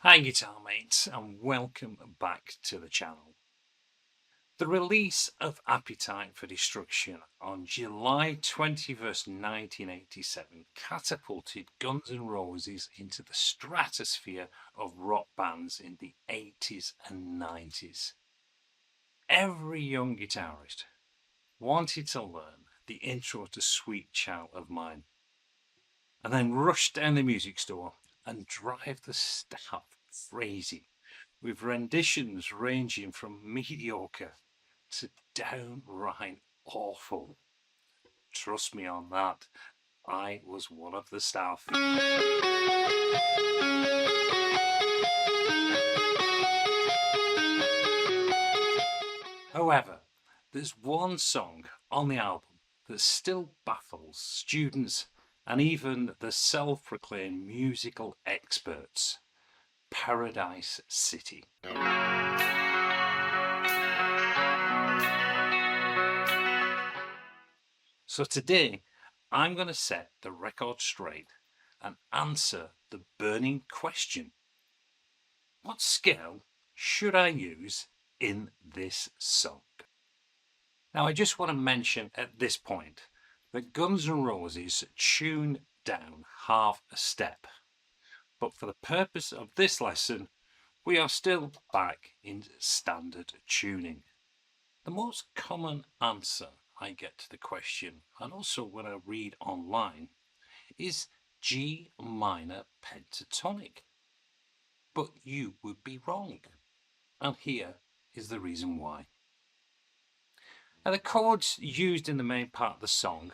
Hi guitar mates and welcome back to the channel. The release of Appetite for Destruction on July 21st, 1987 catapulted Guns N' Roses into the stratosphere of rock bands in the 80s and 90s. Every young guitarist wanted to learn the intro to Sweet Child of Mine and then rush down the music store and drive the staff crazy with renditions ranging from mediocre to downright awful. Trust me on that, I was one of the staff. However, there's one song on the album that still baffles students and even the self-proclaimed musical experts: Paradise City. So today, I'm going to set the record straight and answer the burning question: what scale should I use in this song? Now, I just want to mention at this point that Guns N' Roses tuned down half a step. But for the purpose of this lesson, we are still back in standard tuning. The most common answer I get to the question, and also when I read online, is G minor pentatonic. But you would be wrong, and here is the reason why. Now, the chords used in the main part of the song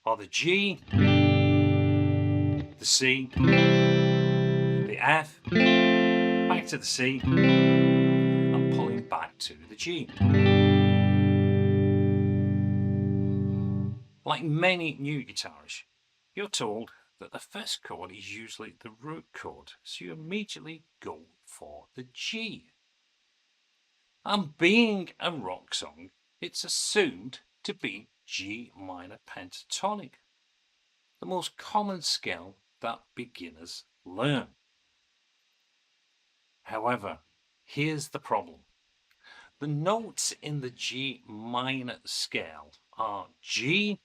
are the G, the C, the F, back to the C, and pulling back to the G. Like many new guitarists, you're told that the first chord is usually the root chord, so you immediately go for the G. And being a rock song, it's assumed to be G minor pentatonic, the most common scale that beginners learn. However, here's the problem. The notes in the G minor scale are G,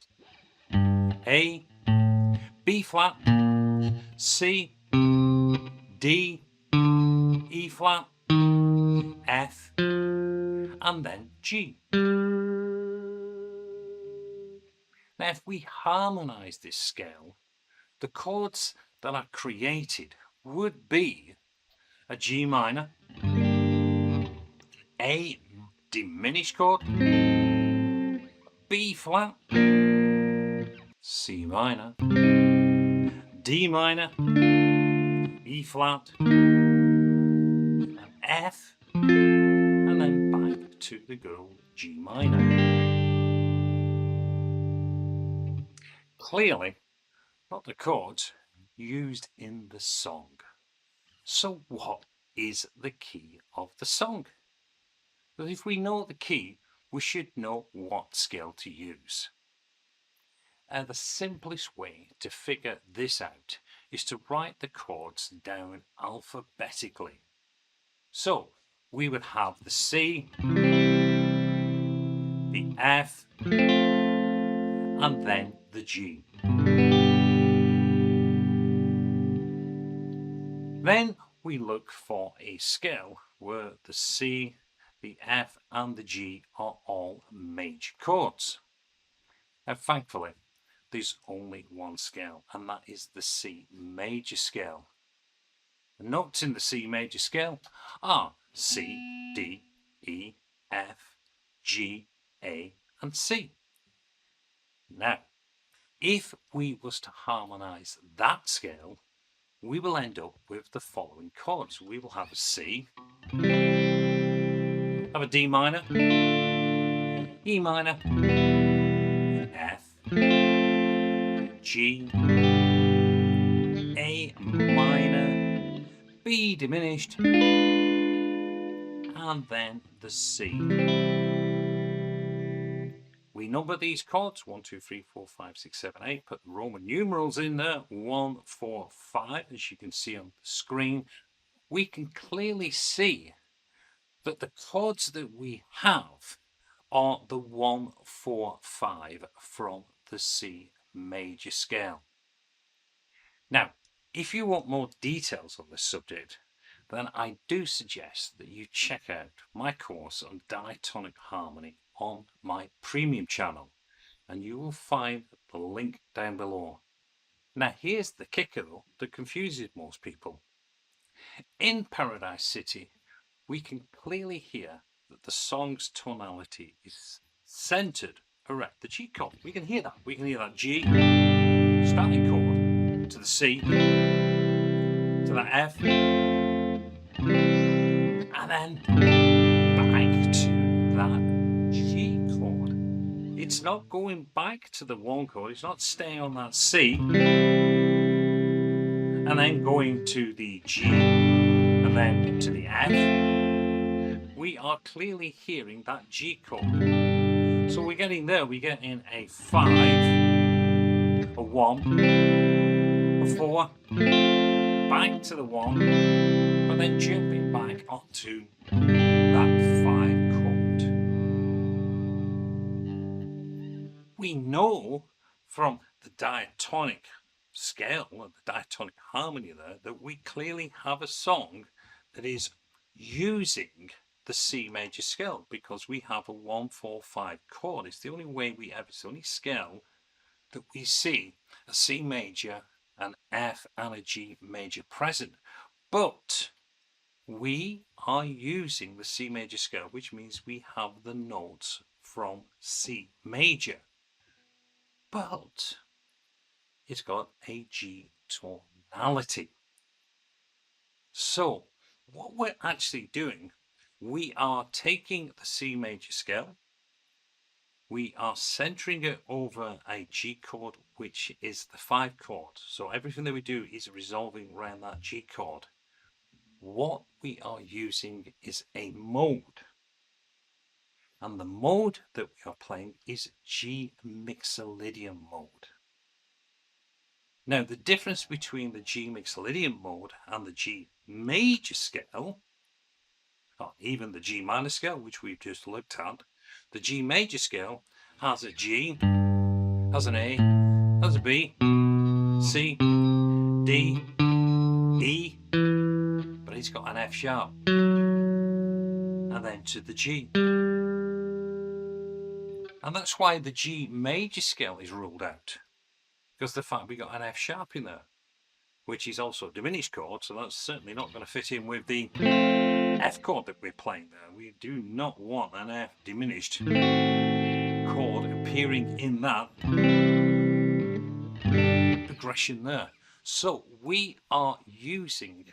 A, B flat, C, D, E flat, F, and then G. Now, if we harmonise this scale, the chords that are created would be a G minor, A diminished chord, B flat, C minor, D minor, E flat, and F, and then back to the good old G minor. Clearly, not the chords used in the song. So what is the key of the song? But if we know the key, we should know what scale to use. And the simplest way to figure this out is to write the chords down alphabetically. So we would have the C, the F, and then the G. Then we look for a scale where the C, the F, and the G are all major chords. Now, thankfully, there's only one scale, and that is the C major scale. The notes in the C major scale are C, D, E, F, G, A, and C. Now, if we was to harmonise that scale, we will end up with the following chords. We will have a C, have a D minor, E minor, F, G, A minor, B diminished, and then the C. We number these chords 1, 2, 3, 4, 5, 6, 7, 8. Put the Roman numerals in there 1, 4, 5, as you can see on the screen. we can clearly see that the chords that we have are the 1, 4, 5 from the C major scale. Now, if you want more details on this subject, then I do suggest that you check out my course on diatonic harmony on my premium channel, and you will find the link down below. Now, here's the kicker though that confuses most people. In Paradise City, we can clearly hear that the song's tonality is centered around the G chord. We can hear that. We can hear that G starting chord to the C to the F and then back to that G chord. It's not going back to the 1 chord. It's not staying on that C and then going to the G and then to the F. We are clearly hearing that G chord. So we're getting there, we're getting a 5, a 1, a 4, back to the 1, but then jumping back onto that 5 chord. We know from the diatonic scale, or the diatonic harmony there, that we clearly have a song that is using the C major scale, because we have a 1, 4, 5 chord. It's the only way we have, it's the only scale that we see a C major, an F and a G major present. But we are using the C major scale, which means we have the notes from C major. But it's got a G tonality. So what we're actually doing, we are taking the C major scale, we are centering it over a G chord, which is the 5 chord. So everything that we do is resolving around that G chord. What we are using is a mode. And the mode that we are playing is G mixolydian mode. Now, the difference between the G mixolydian mode and the G major scale, or even the G minor scale, which we've just looked at, the G major scale has a G, has an A, has a B, C, D, E, but it's got an F sharp, and then to the G. And that's why the G major scale is ruled out, because the fact we got an F sharp in there, which is also a diminished chord, so that's certainly not going to fit in with the F chord that we're playing there. We do not want an F diminished chord appearing in that progression there. So we are using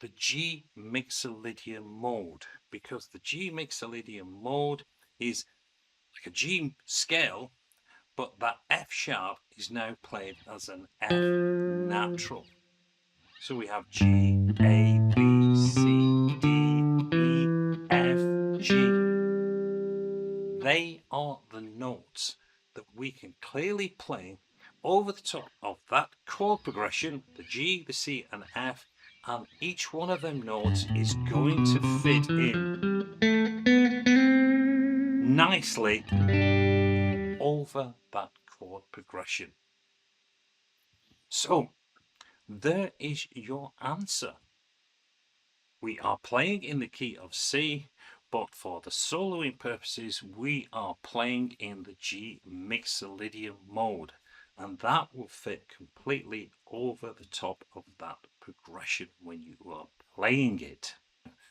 the G mixolydian mode, because the G mixolydian mode is like a G scale, but that F sharp is now played as an F natural. So we have G, A, B, C, D, E, F, G. They are the notes that we can clearly play over the top of that chord progression, the G, the C and F, and each one of them notes is going to fit in nicely over that chord progression. So there is your answer. We are playing in the key of C, but for the soloing purposes, we are playing in the G mixolydian mode, and that will fit completely over the top of that progression when you are playing it.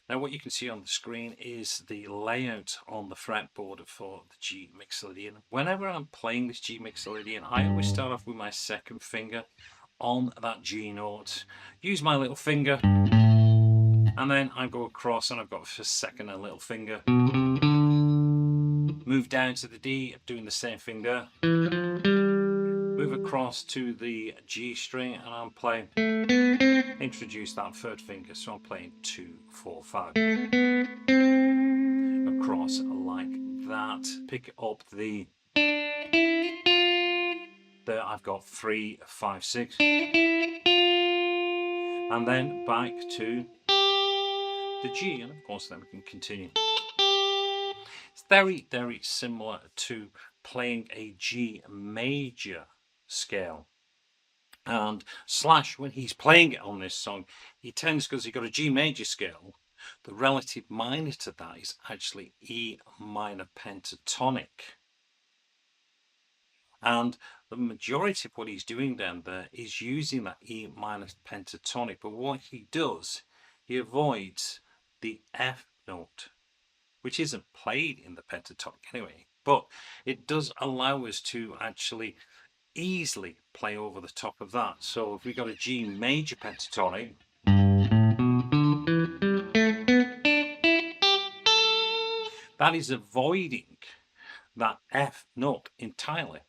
Now what you can see on the screen is the layout on the fretboard for the G mixolydian. Whenever I'm playing this G mixolydian, I always start off with my second finger on that G note, use my little finger, and then I go across and I've got for second and little finger. Move down to the D, doing the same finger. Move across to the G string and I'm playing. Introduce that third finger, so I'm playing 2, 4, 5. Across like that. Pick up the. There I've got 3, 5, 6. And then back to the G, and of course then we can continue. It's very, very similar to playing a G major scale. And Slash, when he's playing it on this song, he tends, because he's got a G major scale, the relative minor to that is actually E minor pentatonic. And the majority of what he's doing down there is using that E minor pentatonic. But what he does, he avoids the F note, which isn't played in the pentatonic anyway. But it does allow us to actually easily play over the top of that. So if we got a G major pentatonic, that is avoiding that F note entirely.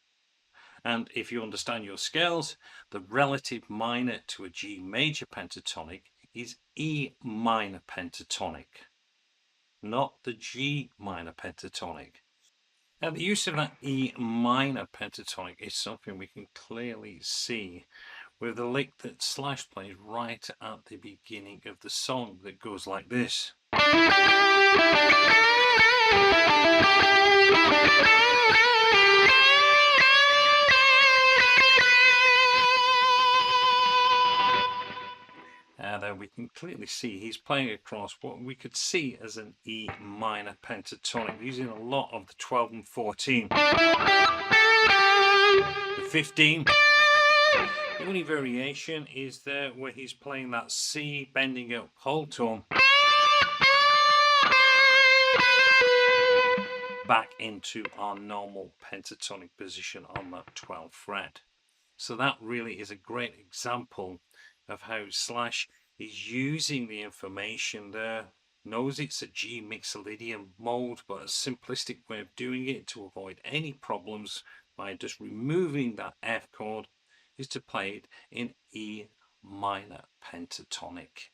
And if you understand your scales, the relative minor to a G major pentatonic is E minor pentatonic, not the G minor pentatonic. Now, the use of that E minor pentatonic is something we can clearly see with the lick that Slash plays right at the beginning of the song that goes like this. There we can clearly see he's playing across what we could see as an E minor pentatonic, using a lot of the 12 and 14. The 15. The only variation is there where he's playing that C bending up whole tone back into our normal pentatonic position on that 12th fret. So that really is a great example of how Slash is using the information there, knows it's a G mixolydian mode, but a simplistic way of doing it to avoid any problems by just removing that F chord is to play it in E minor pentatonic.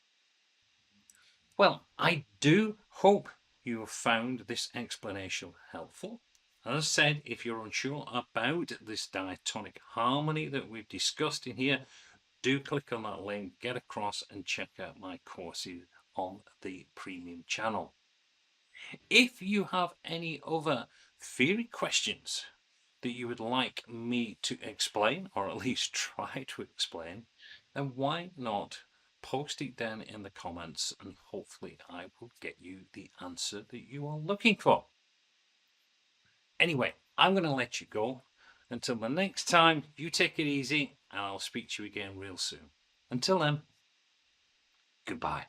Well, I do hope you have found this explanation helpful. As I said, if you're unsure about this diatonic harmony that we've discussed in here, do click on that link, get across and check out my courses on the premium channel. If you have any other theory questions that you would like me to explain, or at least try to explain, then why not post it down in the comments and hopefully I will get you the answer that you are looking for. Anyway, I'm going to let you go. Until the next time, you take it easy and I'll speak to you again real soon. Until then, goodbye.